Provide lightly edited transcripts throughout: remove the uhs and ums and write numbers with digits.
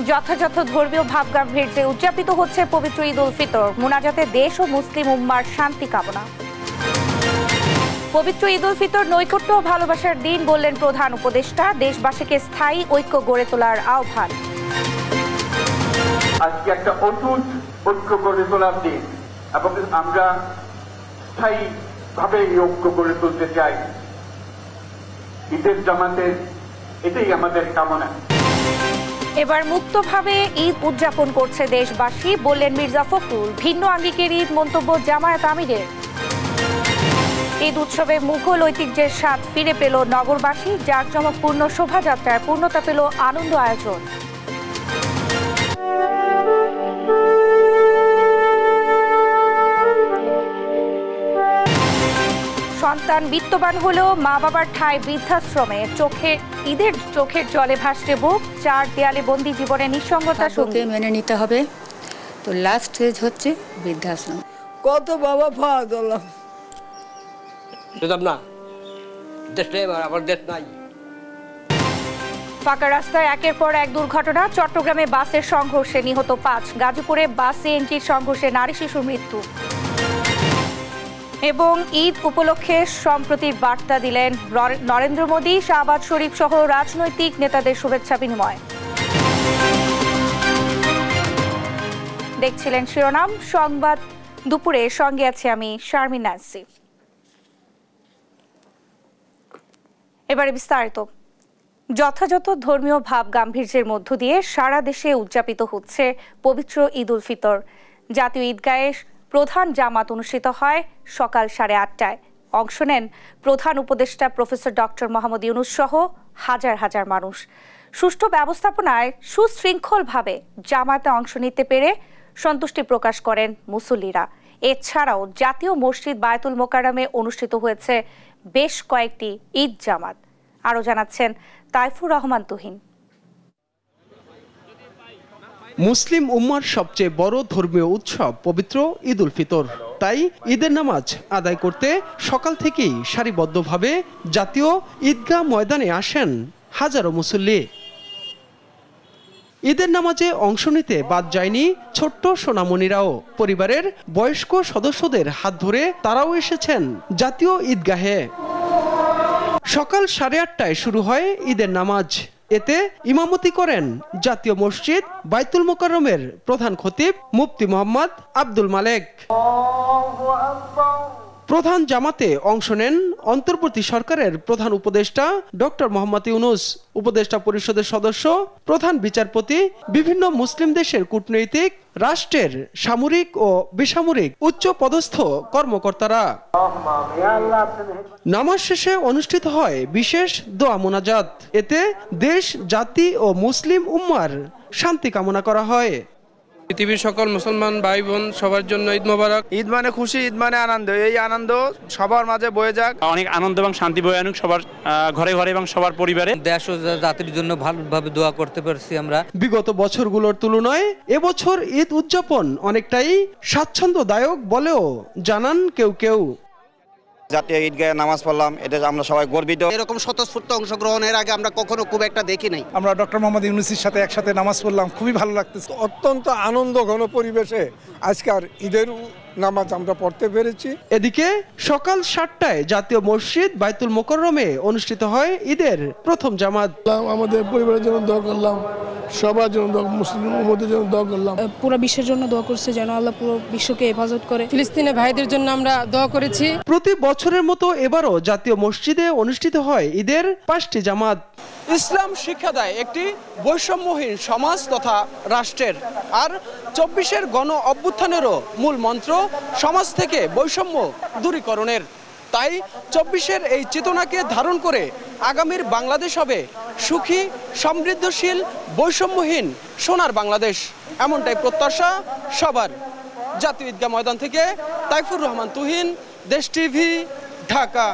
যথাযথ ধর্মীয় ভাবগাম্ভীর্যে উদযাপিত হচ্ছে পবিত্র ঈদ উল ফিতর। মোনাজাতে দেশ ও মুসলিম উম্মার শান্তি কামনা। পবিত্র ঈদ উল ফিতর নৈকট্য ও ভালোবাসার দিন বললেন প্রধান উপদেষ্টা। দেশবাসীকে স্থায়ী ঐক্য গড়ে তোলার আহ্বান। আজকে একটা অটুট ঐক্য গড়ে তোলার দিন এবং আমরা স্থায়ীভাবে এই ঐক্য গড়ে তুলতে চাই। ঈদের জামাতের এটাই আমাদের কামনা। এবার মুক্তভাবে ঈদ উদযাপন করছে দেশবাসী বললেন মির্জা ফখরুল। ভিন্ন আঙ্গিকের ঈদ মন্তব্য জামায়াত আমিরের। ঈদ উৎসবে মুঘল ঐতিহ্যের স্বাদ ফিরে পেল নগরবাসী। জাঁকজমকপূর্ণ শোভাযাত্রায় পূর্ণতা পেল আনন্দ আয়োজন। সন্তান বিত্তবান হলেও মা বাবার ঠাঁই বৃদ্ধাশ্রমে। ঈদের চোখের জলে ভাসছে বুক। চার দেয়ালে বন্দি জীবনে নিঃসঙ্গতা সঙ্গে মেনে নিতে হবে। তো লাস্ট স্টেজ হচ্ছে বৃদ্ধাশ্রম। কত বাবা পাওয়া দিলাম না, দেশ নেই, আমার দেশ নাই। ফাঁকা রাস্তায় একের পর এক দুর্ঘটনা। চট্টগ্রামে বাসের সংঘর্ষে নিহত 5। গাজীপুরে বাস সিএনজির সংঘর্ষে নারী শিশুর মৃত্যু। এবং ঈদ উপলক্ষে সম্প্রীতির বার্তা দিলেন নরেন্দ্র মোদী। শাহবাজ শরীফ সহ রাজনৈতিক নেতাদের শুভেচ্ছা বিনিময়। দেখছিলেন শিরোনাম সংবাদ দুপুরে, সঙ্গে আছি আমি শারমিন নাসি। এবারে বিস্তারিত। যথাযথ ধর্মীয় ভাব গাম্ভীর্যের মধ্য দিয়ে সারা দেশে উদযাপিত হচ্ছে পবিত্র ঈদ উল ফিতর। জাতীয় ঈদগাহে প্রধান জামাত অনুষ্ঠিত হয় সকাল 8:30টায়। অংশ নেন প্রধান উপদেষ্টা প্রফেসর ডক্টর মোহাম্মদ ইউনূস সহ হাজার হাজার মানুষ। সুষ্ঠু ব্যবস্থাপনায় সুশৃঙ্খলভাবে জামাতে অংশ নিতে পেরে সন্তুষ্টি প্রকাশ করেন মুসল্লিরা। এছাড়াও জাতীয় মসজিদ বায়তুল মোকাররমে অনুষ্ঠিত হয়েছে বেশ কয়েকটি ঈদ জামাত। আরও জানাচ্ছেন তাইফুর রহমান তুহিন। মুসলিম উম্মার সবচেয়ে বড় ধর্মীয় উৎসব পবিত্র ঈদ উল ফিতর। তাই ঈদের নামাজ আদায় করতে সকাল থেকেই সারিবদ্ধভাবে জাতীয় ঈদগাহ ময়দানে আসেন হাজারো মুসল্লি। ঈদের নামাজে অংশ নিতে বাদ যায়নি ছোট্ট সোনামণিরাও। পরিবারের বয়স্ক সদস্যদের হাত ধরে তারাও এসেছেন জাতীয় ঈদগাহে। সকাল 8:30টায় শুরু হয় ঈদের নামাজ। এতে ইমামতি করেন জাতীয় মসজিদ বায়তুল মোকাররমের প্রধান খতিব মুফতি মোহাম্মদ আব্দুল মালেক। প্রধান জামাতে অংশ নেন অন্তর্বর্তী সরকারের প্রধান উপদেষ্টা ডক্টর মোহাম্মদ ইউনূস, উপদেষ্টা পরিষদের সদস্য, প্রধান বিচারপতি, বিভিন্ন মুসলিম দেশের কূটনৈতিক, রাষ্ট্রের সামরিক ও বেসামরিক উচ্চ পদস্থ কর্মকর্তারা। নামাজ শেষে অনুষ্ঠিত হয় বিশেষ দোয়া মোনাজাত। এতে দেশ, জাতি ও মুসলিম উম্মার শান্তি কামনা করা হয়। পৃথিবীর সকল মুসলমান ভাই বোন সবার জন্য ঈদ মোবারক। ঈদ মানে খুশি, ঈদ মানে আনন্দ। এই আনন্দ সবার মাঝে বয়ে যাক। অনেক আনন্দ এবং শান্তি বয়ে আনুক সবার ঘরে ঘরে এবং সবার পরিবারে। দেশ ও জাতির জন্য ভালোভাবে দোয়া করতে পারছি আমরা। বিগত বছরগুলোর তুলনায় এবছর ঈদ উদযাপন অনেকটাই স্বাচ্ছন্দ্যদায়ক বলেও জানান কেউ কেউ। জাতীয় ঈদগাহে নামাজ পড়লাম, এটা আমরা সবাই গর্বিত। এরকম স্বতঃস্ফূর্ত অংশগ্রহণের আগে আমরা কখনো খুব একটা দেখি নাই। আমরা ডক্টর মোহাম্মদ ইউনূসের সাথে একসাথে নামাজ পড়লাম, খুবই ভালো লাগতেছে। অত্যন্ত আনন্দ ঘন পরিবেশে আজকের ঈদের নামাজ আমরা পড়তে পেরেছি। এদিকে সকাল 7টায় জাতীয় মসজিদ বায়তুল মোকাররমে অনুষ্ঠিত হয় ঈদের প্রথম জামাত। আমাদের পরিবারের জন্য দোয়া করলাম, সবার জন্য মুসলিম উম্মতের জন্য দোয়া করলাম। পুরো বিশ্বের জন্য দোয়া করছে যেন আল্লাহ পুরো বিশ্বকে হেফাজত করে। ফিলিস্তিনের ভাইদের জন্য আমরা দোয়া করেছি। প্রতি বছরের মতো এবারও জাতীয় মসজিদে অনুষ্ঠিত হয় ঈদের 5টি জামাত। ইসলাম শিক্ষা দেয় একটি বৈষম্যহীন সমাজ তথা রাষ্ট্রের। আর 24-এর গণ অভ্যুত্থানেরও মূল মন্ত্র সমাজ থেকে বৈষম্য দূরীকরণের। তাই 24-এর এই চেতনাকে ধারণ করে আগামীর বাংলাদেশ হবে সুখী, সমৃদ্ধশীল, বৈষম্যহীন সোনার বাংলাদেশ। এমনটাই প্রত্যাশা সবার। জাতীয় ঈদগাহ ময়দান থেকে তাইফুর রহমান তুহিন, দেশ টিভি, ঢাকা।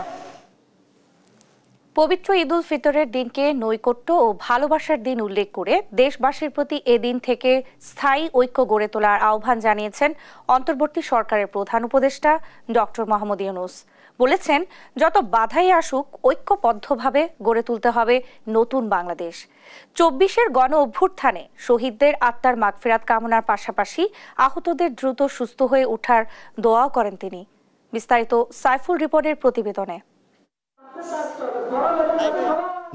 পবিত্র ঈদ উল ফিতরের দিনকে নৈকট্য ও ভালোবাসার দিন উল্লেখ করে দেশবাসীর প্রতি এদিন থেকে স্থায়ী ঐক্য গড়ে তোলার আহ্বান জানিয়েছেন অন্তর্বর্তী সরকারের প্রধান উপদেষ্টা ডক্টর মোহাম্মদ ইউনূস। বলেছেন, যত বাধাই আসুক ঐক্যবদ্ধভাবে গড়ে তুলতে হবে নতুন বাংলাদেশ। ২৪-এর গণ অভ্যুত্থানে শহীদদের আত্মার মাগফিরাত কামনার পাশাপাশি আহতদের দ্রুত সুস্থ হয়ে ওঠার দোয়াও করেন তিনি। বিস্তারিত সাইফুল রিপনের প্রতিবেদনে।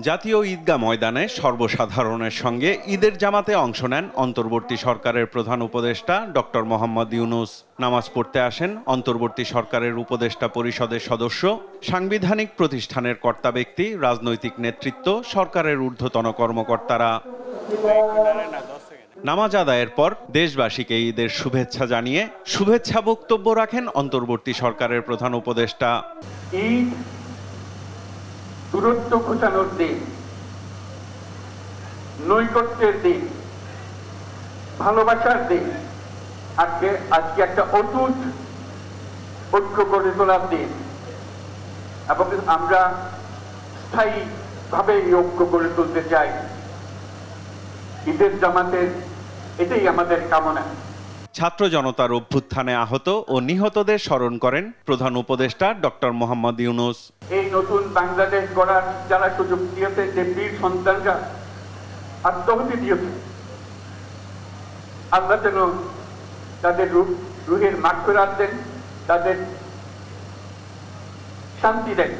জাতীয় ঈদগাহ ময়দানে সর্বসাধারণের সঙ্গে ঈদের জামাতে অংশ নেন অন্তর্বর্তী সরকারের প্রধান উপদেষ্টা ডক্টর মোহাম্মদ ইউনূস। নামাজ পড়তে আসেন অন্তর্বর্তী সরকারের উপদেষ্টা পরিষদের সদস্য, সাংবিধানিক প্রতিষ্ঠানের কর্তা ব্যক্তি, রাজনৈতিক নেতৃত্ব, সরকারের ঊর্ধ্বতন কর্মকর্তারা। নামাজ আদায়ের পর দেশবাসীকে ঈদের শুভেচ্ছা জানিয়ে শুভেচ্ছা বক্তব্য রাখেন অন্তর্বর্তী সরকারের প্রধান উপদেষ্টা। ঈদ দূরত্ব ঘোচানোর দিন, নৈকট্যের দিন, ভালোবাসার দিন। আজকে একটা অটুট ঐক্য গড়ে তোলার দিন এবং আমরা স্থায়ীভাবে এই ঐক্য গড়ে তুলতে চাই। ঈদের জামাতের এটাই আমাদের কামনা। ছাত্র জনতার অভ্যুত্থানে আহত ও নিহতদের স্মরণ করেন প্রধান উপদেষ্টা ডক্টর মোহাম্মদ ইউনূস। এই নতুন বাংলাদেশ গড়ার যারা সুযোগ দিয়েছে, যে বীর সন্তানরা আত্মহতি দিয়েছে, আল্লাহ যেন তাদের রুহের মাগফিরাত দেন, তাদের শান্তি দেন।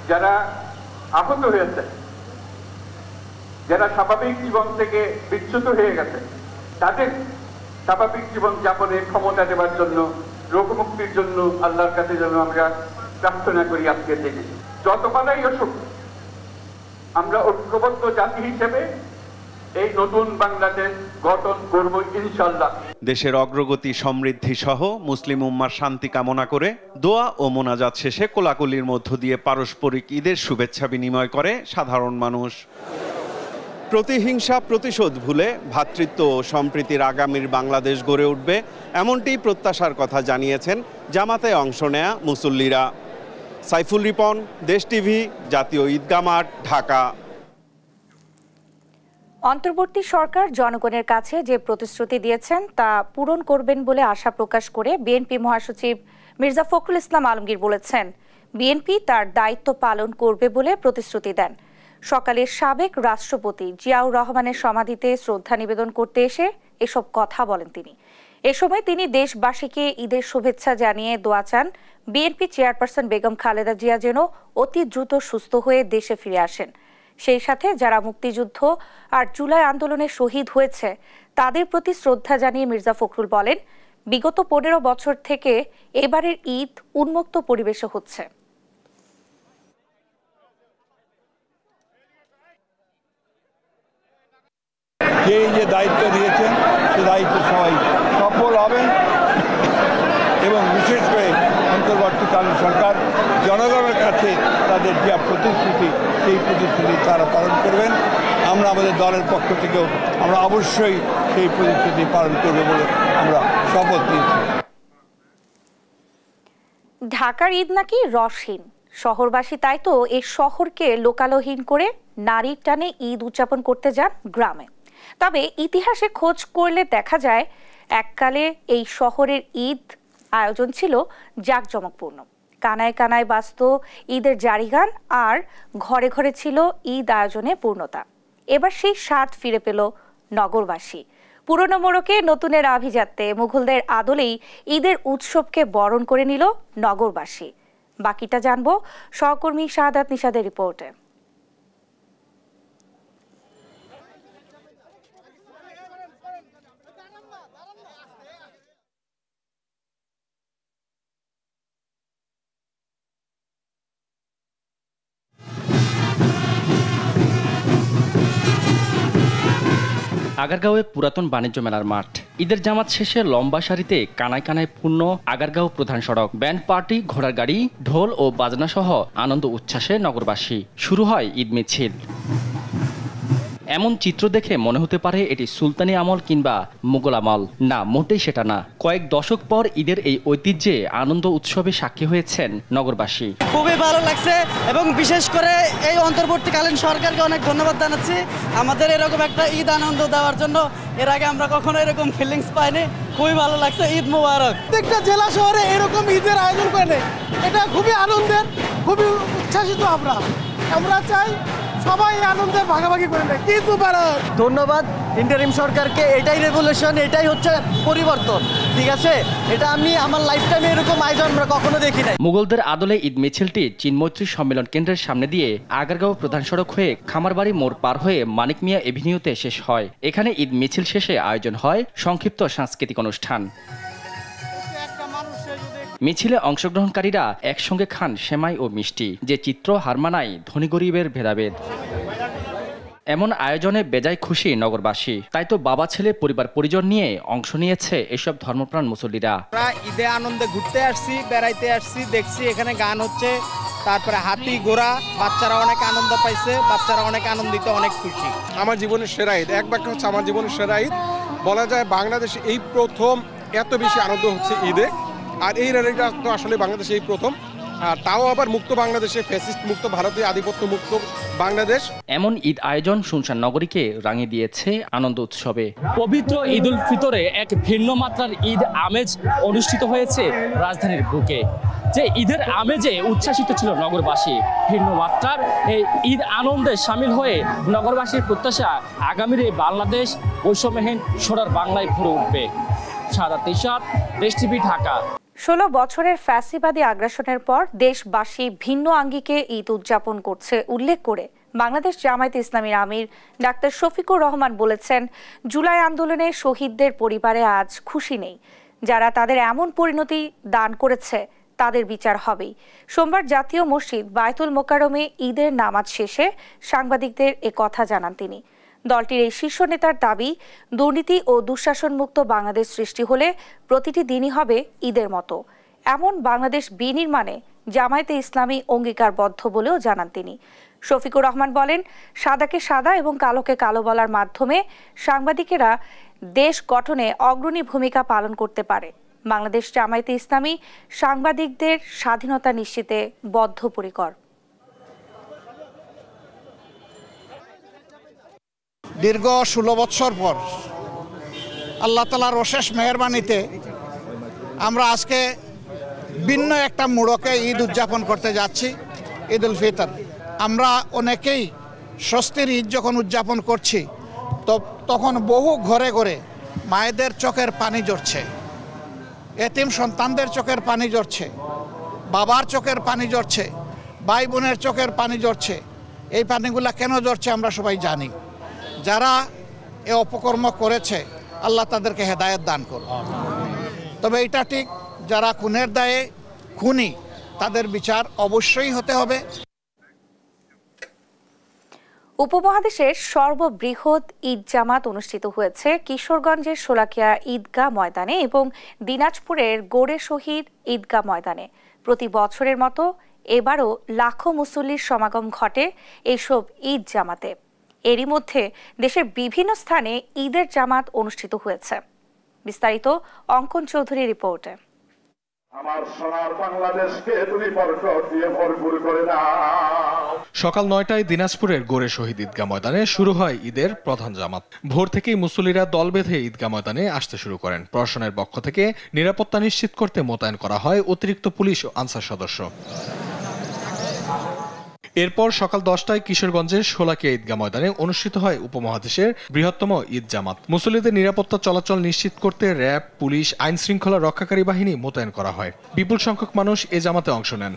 যারা আহত হয়েছে, যারা স্বাভাবিক জীবন থেকে বিচ্যুত হয়ে গেছে, তাদের স্বাভাবিক জীবন যাপনের ক্ষমতা দেওয়ার জন্য, রোগমুক্তির জন্য আল্লাহর কাছে যেন আমরা প্রার্থনা করি। আজকের দিনে যত বাধাই আসুক, আমরা ঐক্যবদ্ধ জাতি হিসেবে এই নতুন বাংলাদেশ গঠন করব ইনশাআল্লাহ। দেশের অগ্রগতি, সমৃদ্ধি সহ মুসলিম উম্মার শান্তি কামনা করে দোয়া ও মোনাজাত শেষে কোলাকুলির মধ্য দিয়ে পারস্পরিক ঈদের শুভেচ্ছা বিনিময় করে সাধারণ মানুষ। প্রতিহিংসা, প্রতিশোধ ভুলে ভ্রাতৃত্ব ও সম্প্রীতির আগামীর বাংলাদেশ গড়ে উঠবে, এমনটি প্রত্যাশার কথা জানিয়েছেন জামাতে অংশ নেয়া মুসল্লিরা। সাইফুল রিপন, দেশ টিভি, জাতীয় ঈদগাহ মাঠ, ঢাকা। অন্তর্বর্তী সরকার জনগণের কাছে যে প্রতিশ্রুতি দিয়েছেন তা পূরণ করবেন বলে আশা প্রকাশ করে বিএনপি মহাসচিব মির্জা ফখরুল ইসলাম আলমগীর বলেছেন, বিএনপি তার দায়িত্ব পালন করবে বলে প্রতিশ্রুতি দেন। সকালে সাবেক রাষ্ট্রপতি জিয়াউর রহমানের সমাধিতে শ্রদ্ধা নিবেদন করতে এসে এসব কথা বলেন তিনি। এ সময় তিনি দেশবাসীকে ঈদের শুভেচ্ছা জানিয়ে দোয়া চান বিএনপি চেয়ারপারসন বেগম খালেদা জিয়া যেন অতি দ্রুত সুস্থ হয়ে দেশে ফিরে আসেন। সেই সাথে যারা মুক্তিযুদ্ধ আর জুলাই আন্দোলনে শহীদ হয়েছে তাদের প্রতি শ্রদ্ধা জানিয়ে মির্জা ফখরুল বলেন, বিগত 15 বছর থেকে এবারের ঈদ উন্মুক্ত পরিবেশে হচ্ছে। যে দায়িত্ব দিয়েছেন সে দায়িত্ব সবাই সফল হবেন এবং বিশেষ করে অন্তর্বর্তীকালীন সরকার জনগণের কাছে তাদের যে প্রতিশ্রুতি, সেই প্রতিশ্রুতি তারা পালন করবেন। আমরা আমাদের দলের পক্ষ থেকেও আমরা অবশ্যই সেই প্রতিশ্রুতি পালন করব বলে আমরা শপথ নিয়েছি। ঢাকার ঈদ নাকি রসহীন, শহরবাসী তাই তো এই শহরকে লোকালহীন করে নারীর টানে ঈদ উদযাপন করতে যান গ্রামে। তবে ইতিহাসে খোঁজ করলে দেখা যায় এককালে এই শহরের ঈদ আয়োজন ছিল জাঁকজমকপূর্ণ। কানায় কানায় বাজত ঈদের জারিগান আর ঘরে ঘরে ছিল ঈদ আয়োজনে পূর্ণতা। এবার সেই স্বাদ ফিরে পেল নগরবাসী। পুরনো মোড়কে নতুনের আভিজাত্যে মুঘলদের আদলেই ঈদের উৎসবকে বরণ করে নিল নগরবাসী। বাকিটা জানবো সহকর্মী শাহাদাত নিশাদের রিপোর্টে। আগারগাঁওয়ে পুরাতন বাণিজ্য মেলার মাঠ। ঈদের জামাত শেষে লম্বা সারিতে কানায় কানায় পূর্ণ আগারগাঁও প্রধান সড়ক। ব্যান্ড পার্টি, ঘোড়ার গাড়ি, ঢোল ও বাজনা সহ আনন্দ উচ্ছ্বাসে নগরবাসী। শুরু হয় ঈদ মিছিল। এমন চিত্র দেখে মনে হতে পারে এটি সুলতানি আমল কিংবা মুঘল আমল। না, মোটেই সেটা না। কয়েক দশক পর ঈদের এই ঐতিহ্যে আনন্দ উৎসবে সাক্ষী হয়েছেন নগরবাসী। খুবই ভালো লাগছে এবং বিশেষ করে এই অন্তর্বর্তীকালীন সরকারকে অনেক ধন্যবাদ জানাচ্ছি আমাদের এরকম একটা ঈদ আনন্দ দেওয়ার জন্য। এর আগে আমরা কখনো এরকম ফিলিংস পাইনি। খুবই ভালো লাগছে। ঈদ মোবারক। প্রত্যেকটা জেলা শহরে এরকম ঈদের আয়োজন করে, এটা খুবই আনন্দের, খুবই উচ্ছ্বাসিত। আমরা চাই সবাই আনন্দের ভাগাভাগি করে নেয়। ঈদ মোবারক। ধন্যবাদ ইন্টারিম সরকারকে। এটাই রেভলিউশন, এটাই হচ্ছে পরিবর্তন। ঠিক আছে, এটা আমি আমার লাইফ টাইমে এরকম আয়োজন আমরা কখনো দেখি নাই। মুঘলদের আদলে ঈদ মিছিলটি চীনমৈত্রী সম্মেলন কেন্দ্রের সামনে দিয়ে আগারগাঁও প্রধান সড়ক হয়ে খামারবাড়ি মোড় পার হয়ে মানিক মিয়া এভিনিউতে শেষ হয়। এখানে ঈদ মিছিল শেষে আয়োজন হয় সংক্ষিপ্ত সাংস্কৃতিক অনুষ্ঠান। মিছিলে অংশগ্রহণকারীরা একসঙ্গে খান সেমাই ও মিষ্টি, যে চিত্র হার মানায় ধনী গরিবের ভেদাভেদ। এমন আয়োজনে বেজায় খুশি নগরবাসী। তাই তো বাবা ছেলে পরিবার পরিজন নিয়ে অংশ নিয়েছে এসব ধর্মপ্রাণ মুসল্লিরা। আমরা ঈদে আনন্দে ঘুরতে আসছি, বেড়াইতে আসছি, দেখছি এখানে গান হচ্ছে, তারপরে হাতি ঘোড়া, বাচ্চারা অনেক আনন্দ পাইছে, বাচ্চারা অনেক আনন্দিত, অনেক খুশি। আমার জীবনের সেরা ঈদ, এক বাক্য হচ্ছে আমার জীবনের সেরা ঈদ। বলা যায় বাংলাদেশে এই প্রথম এত বেশি আনন্দ হচ্ছে ঈদে। আর এই র্যালিটা তো আসলে বাংলাদেশে এই প্রথম, আর তাও আবার মুক্ত বাংলাদেশে, ফ্যাসিস্ট মুক্ত ভারতে, আধিপত্য মুক্ত বাংলাদেশ। এমন ঈদ আয়োজন শুনশান নগরীকে রাঙিয়ে দিয়েছে আনন্দ উৎসবে। পবিত্র ঈদ উল ফিতরে এক ভিন্ন মাত্রার ঈদ আমেজ অনুষ্ঠিত হয়েছে রাজধানীর বুকে। যে ঈদের আমেজে উচ্ছ্বাসিত ছিল নগরবাসী। ভিন্ন মাত্রার এই ঈদ আনন্দে সামিল হয়ে নগরবাসীর প্রত্যাশা আগামীর এই বাংলাদেশ বৈষম্যহীন সোনার বাংলায় ভরে উঠবে। সাদা তিশাত, দেশ টিভি, ঢাকা। 16 বছরের ফ্যাসিবাদী আগ্রাসনের পর দেশবাসী ভিন্ন আঙ্গিকে ঈদ উদযাপন করছে উল্লেখ করে বাংলাদেশ জামায়াতে ইসলামীর আমির ডাক্তার শফিকুর রহমান বলেছেন, জুলাই আন্দোলনে শহীদদের পরিবারে আজ খুশি নেই। যারা তাদের এমন পরিণতি দান করেছে তাদের বিচার হবেই। সোমবার জাতীয় মসজিদ বায়তুল মোকাররমে ঈদের নামাজ শেষে সাংবাদিকদের এ কথা জানান তিনি। দলটির এই শীর্ষ নেতার দাবি, দুর্নীতি ও দুঃশাসনমুক্ত বাংলাদেশ সৃষ্টি হলে প্রতিটি দিনই হবে ঈদের মতো। এমন বাংলাদেশ বিনির্মাণে জামায়াতে ইসলামী অঙ্গীকারবদ্ধ বলেও জানান তিনি। শফিকুর রহমান বলেন, সাদাকে সাদা এবং কালোকে কালো বলার মাধ্যমে সাংবাদিকেরা দেশ গঠনে অগ্রণী ভূমিকা পালন করতে পারে। বাংলাদেশ জামায়াতে ইসলামী সাংবাদিকদের স্বাধীনতা নিশ্চিতে বদ্ধপরিকর। দীর্ঘ 16 বছর পর আল্লাহ তাআলার অশেষ মেহেরবানিতে আমরা আজকে ভিন্ন একটা মোড়কে ঈদ উদযাপন করতে যাচ্ছি, ঈদ উল ফিতর। আমরা অনেকেই স্বস্তির ঈদ যখন উদযাপন করছি তখন বহু ঘরে ঘরে মায়েদের চোখের পানি ঝরছে, এতিম সন্তানদের চোখের পানি ঝরছে, বাবার চোখের পানি ঝরছে, ভাই বোনের চোখের পানি ঝরছে। এই পানিগুলা কেন ঝরছে আমরা সবাই জানি। যারা এ অপকর্ম করেছে আল্লাহ তাদেরকে হেদায়েত দান করুন। তবে এটা ঠিক, যারা খুনের দায়ে খুনি তাদের বিচার অবশ্যই হতে হবে। উপমহাদেশের সর্ববৃহৎ ঈদ জামাত অনুষ্ঠিত হয়েছে কিশোরগঞ্জের শোলাকিয়া ঈদগাহ ময়দানে এবং দিনাজপুরের গোড়ে শহীদ ঈদগাহ ময়দানে। প্রতি বছরের মতো এবারও লাখো মুসল্লির সমাগম ঘটে এইসব ঈদ জামাতে। এরই মধ্যে দেশের বিভিন্ন স্থানে ঈদের জামাত অনুষ্ঠিত হয়েছে। বিস্তারিত অঙ্কন চৌধুরীর রিপোর্টে। আমার সোনার বাংলাদেশকে তুমি বরকত দিয়ে ভরপুর করে দাও। সকাল 9টায় দিনাজপুরের গোড়ে শহীদ ঈদগাহ ময়দানে শুরু হয় ঈদের প্রধান জামাত। ভোর থেকেই মুসল্লিরা দল বেঁধে ঈদগাহ ময়দানে আসতে শুরু করেন। প্রশাসনের পক্ষ থেকে নিরাপত্তা নিশ্চিত করতে মোতায়েন করা হয় অতিরিক্ত পুলিশ ও আনসার সদস্য। এরপর সকাল 10টায় কিশোরগঞ্জের শোলাকিয়া ঈদগাহ ময়দানে অনুষ্ঠিত হয় উপমহাদেশের বৃহত্তম ঈদ জামাত। মুসল্লিদের নিরাপত্তা চলাচল নিশ্চিত করতে র্যাব, পুলিশ, আইন শৃঙ্খলা রক্ষাকারী বাহিনী মোতায়েন করা হয়। বিপুল সংখ্যক মানুষ এ জামাতে অংশ নেন।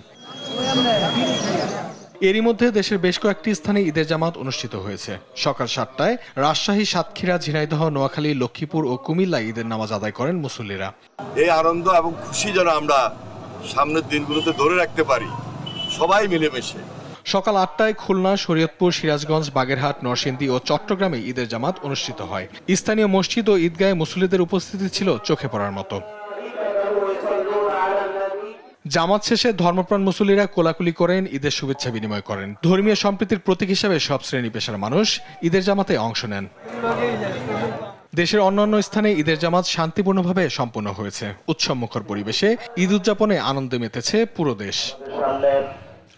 এরই মধ্যে দেশের বেশ কয়েকটি স্থানে ঈদের জামাত অনুষ্ঠিত হয়েছে। সকাল 7টায় রাজশাহী, সাতক্ষীরা, ঝিনাইদহ, নোয়াখালী, লক্ষ্মীপুর ও কুমিল্লায় ঈদের নামাজ আদায় করেন মুসল্লিরা। এই আনন্দ এবং খুশি যেন আমরা সামনের দিনগুলোতে ধরে রাখতে পারি, সবাই মিলেমিশে। সকাল 8টায় খুলনা, শরীয়তপুর, সিরাজগঞ্জ, বাগেরহাট, নরসিংদী ও চট্টগ্রামে ঈদের জামাত অনুষ্ঠিত হয়। স্থানীয় মসজিদ ও ঈদগাহে মুসল্লিদের উপস্থিতি ছিল চোখে পড়ার মতো। জামাত শেষে ধর্মপ্রাণ মুসল্লিরা কোলাকুলি করেন, ঈদের শুভেচ্ছা বিনিময় করেন। ধর্মীয় সম্প্রীতির প্রতীক হিসেবে সব শ্রেণী পেশার মানুষ ঈদের জামাতে অংশ নেন। দেশের অন্যান্য স্থানে ঈদের জামাত শান্তিপূর্ণভাবে সম্পন্ন হয়েছে। উৎসবমুখর পরিবেশে ঈদ উদযাপনে আনন্দে মেতেছে পুরো দেশ।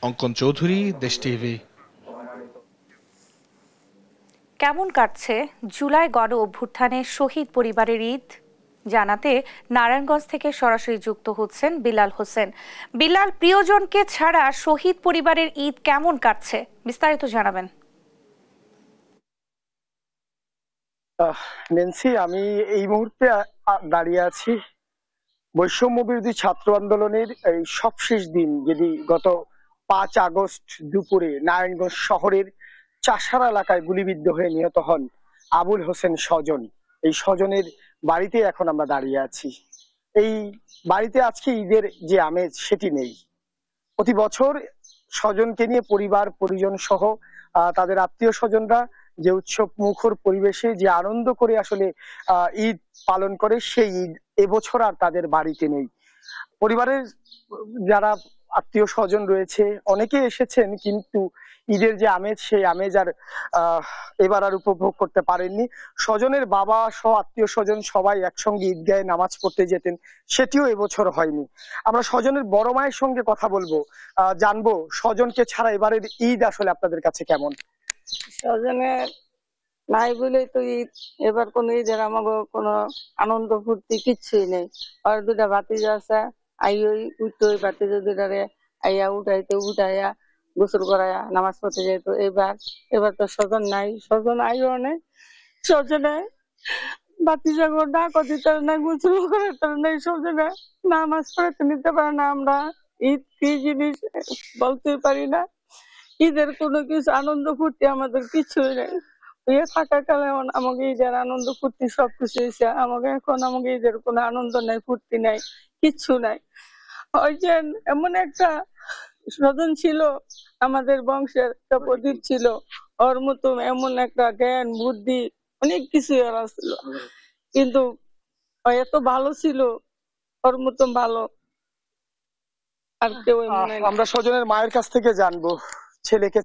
অঙ্কন চৌধুরী, দেশ টিভি। কেমন কাটছে জুলাই গণ অভ্যুত্থানে শহীদ পরিবারের ঈদ জানাতে নারায়ণগঞ্জ থেকে সরাসরি যুক্ত হচ্ছেন বিলাল হোসেন। বিলাল, প্রিয়জনকে ছাড়া শহীদ পরিবারের ঈদ কেমন কাটছে, বিস্তারিত জানাবেন। নেন্সি, আমি এই মুহূর্তে দাঁড়িয়ে আছি বৈষম্য বিরোধী ছাত্র আন্দোলনের এই সবশেষ দিন, যেটি গত 5 আগস্ট দুপুরে নারায়ণগঞ্জ শহরের চাষারা এলাকায় গুলিবিদ্ধ হয়ে নিহত হন আবুল হোসেন স্বজন। এই স্বজনের বাড়িতে এখন আমরা দাঁড়িয়ে আছি। এই বাড়িতে আজকে ঈদের যে আমেজ সেটি নেই। প্রতি বছর স্বজনকে নিয়ে পরিবার পরিজন সহ তাদের আত্মীয় স্বজনরা যে উৎসব মুখর পরিবেশে যে আনন্দ করে আসলে ঈদ পালন করে, সেই ঈদ এবছর আর তাদের বাড়িতে নেই। পরিবারের যারা আত্মীয় স্বজন রয়েছে অনেকে এসেছেন, কিন্তু ঈদের যে আমেজ সেই আমেজ আর এবার আর উপভোগ করতে পারেননি। স্বজনের বাবা সহ আত্মীয় স্বজন সবাই একসঙ্গে ঈদগাহে নামাজ পড়তে যেতেন, সেটিও এবছর হয়নি। আমরা স্বজনের বড় মায়ের সঙ্গে কথা বলবো, জানবো স্বজনকে ছাড়া এবারের ঈদ আসলে আপনাদের কাছে কেমন। স্বজনের নাই বলেই তো ঈদ, এবার কোন ঈদের আমাকে কোনো আনন্দ ফুর্তি কিচ্ছুই নেই। আর দুটা ভাতিজা আছে, আইওই উঠতো ওই ভাতিজা দুটারে আইয়া উঠাইয়া গোসল করাইয়া নামাজ পড়তে যেত। এবার তো স্বজন নাই, স্বজন আইও নেই, স্বজনে ভাতিজা ডাক দিতে নাই, গোসল করাতে নাই, স্বজনে নামাজ পড়াতে নিতে পারে না। আমরা ঈদ কি জিনিস বলতেই পারি না। ঈদের কোনো কিছু আনন্দ ফুর্তি আমাদের কিছুই নেই। ইয়ে থাকাকালে আমাকে ঈদের আনন্দ ফুর্তি সবকিছু হয়েছে, আমাকে ঈদের কোনো আনন্দ নাই, ফুর্তি নাই, কিচ্ছু নাই। ওই যে এমন একটা স্বজন ছিল আমাদের বংশের, একটা প্রদীপ ছিল, ওর মতো এমন একটা জ্ঞান বুদ্ধি অনেক কিছু এরা ছিল, কিন্তু এত ভালো ছিল, ওর মতো ভালো আর কেউ। আমরা স্বজনের মায়ের কাছ থেকে জানবো ছেলেকে।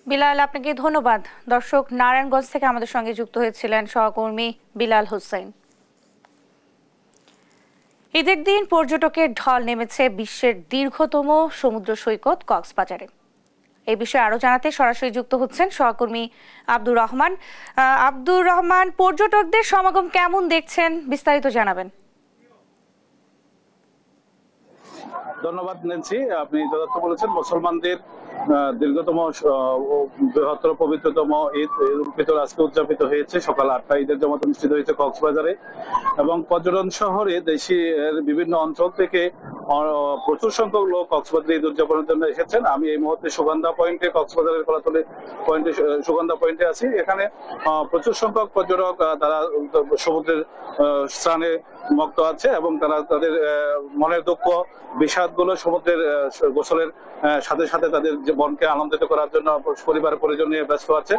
বিলাল, আপনাকে ধন্যবাদ। দর্শক, নারায়ণগঞ্জ থেকে আমাদের সঙ্গে যুক্ত হয়েছিলেন সহকর্মী বিলাল হোসেন। ঈদের দিন পর্যটকের ঢল নেমেছে বিশ্বের দীর্ঘতম সমুদ্র সৈকত কক্সবাজারে। এই বিষয়ে আরো জানাতে সরাসরি যুক্ত হচ্ছেন সহকর্মী আব্দুর রহমান। আব্দুর রহমান, পর্যটকদের সমাগম কেমন দেখছেন, বিস্তারিত জানাবেন। ধন্যবাদ নেন্সি, আপনি যথার্থ বলেছেন। মুসলমানদের দীর্ঘতম বৃহত্তর পবিত্রতম ঈদ উল ফিতর আজকে উদযাপিত হয়েছে। সকাল 8টায় ঈদের জামাত অনুষ্ঠিত হয়েছে কক্সবাজারে, এবং পর্যটন শহরে দেশের বিভিন্ন অঞ্চল থেকে প্রচুর সংখ্যক লোক কক্সবাজারে ঈদ উদযাপনের জন্য এসেছেন। আমি এই মুহূর্তে সুগন্ধা পয়েন্টে, কক্সবাজারের কলাতলি পয়েন্টে, সুগন্ধা পয়েন্টে আছি। এখানে প্রচুর সংখ্যক পর্যটক তারা সমুদ্রের স্নানে মগ্ন আছে, এবং তারা তাদের মনের দুঃখ বিষাদ গুলো সমুদ্রের গোসলের সাথে সাথে তাদের জীবনকে আনন্দিত করার জন্য পরিবার পরিজন নিয়ে ব্যস্ত আছে।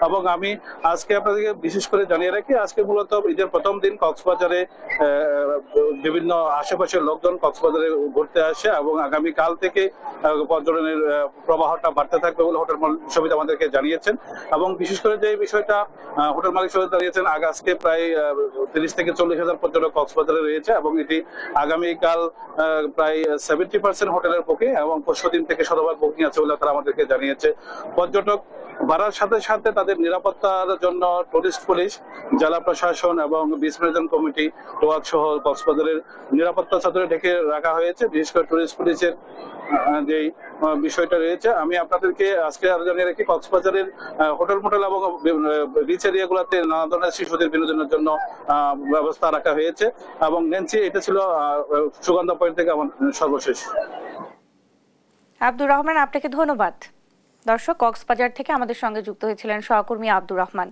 এবং আমি আজকে আপনাদেরকে বিশেষ করে জানিয়ে রাখি, আজকে মূলত ঈদের প্রথম দিন কক্সবাজারে বিভিন্ন আশেপাশের লোকজন কক্সবাজারে ঘুরতে আসে, এবং আগামী কাল থেকে পর্যটনের প্রবাহটা বাড়তে থাকবে বলে হোটেল মালিক সমিতি আমাদেরকে জানিয়েছেন। এবং বিশেষ করে যে বিষয়টা হোটেল মালিক সমিতি জানিয়েছেন, আজকে প্রায় 30 থেকে 40,000 পর্যটক কক্সবাজারে রয়েছে, এবং এটি আগামীকাল প্রায় 70% হোটেলের বুকিং, এবং পরশুদিন থেকে শতভাগ বুকিং আছে বলে তারা আমাদেরকে জানিয়েছে। পর্যটক বাড়ার সাথে সাথে তাদের নিরাপত্তার জন্য টুরিস্ট পুলিশ, জেলা প্রশাসন এবং বিচ ম্যানেজমেন্ট কমিটি, টোয়াক সহ কক্সবাজারের নিরাপত্তা চাদরে ঢেকে রাখা হয়েছে। বিশেষ করে টুরিস্ট পুলিশের যে বিষয়টা রয়েছে, আমি আপনাদেরকে আজকে আরো জানিয়ে রাখি, কক্সবাজারের হোটেল মোটেল এবং বিচ এরিয়াগুলোতে নানা ধরনের শিশুদের বিনোদনের জন্য ব্যবস্থা রাখা হয়েছে। এবং নেন্সি, এটা ছিল সুগন্ধা পয়েন্ট থেকে আমার সর্বশেষ। আব্দুর রহমান, আপনাকে ধন্যবাদ। দর্শক, কক্সবাজার থেকে আমাদের সঙ্গে যুক্ত হয়েছিলেন সহকর্মী আব্দুর রহমান।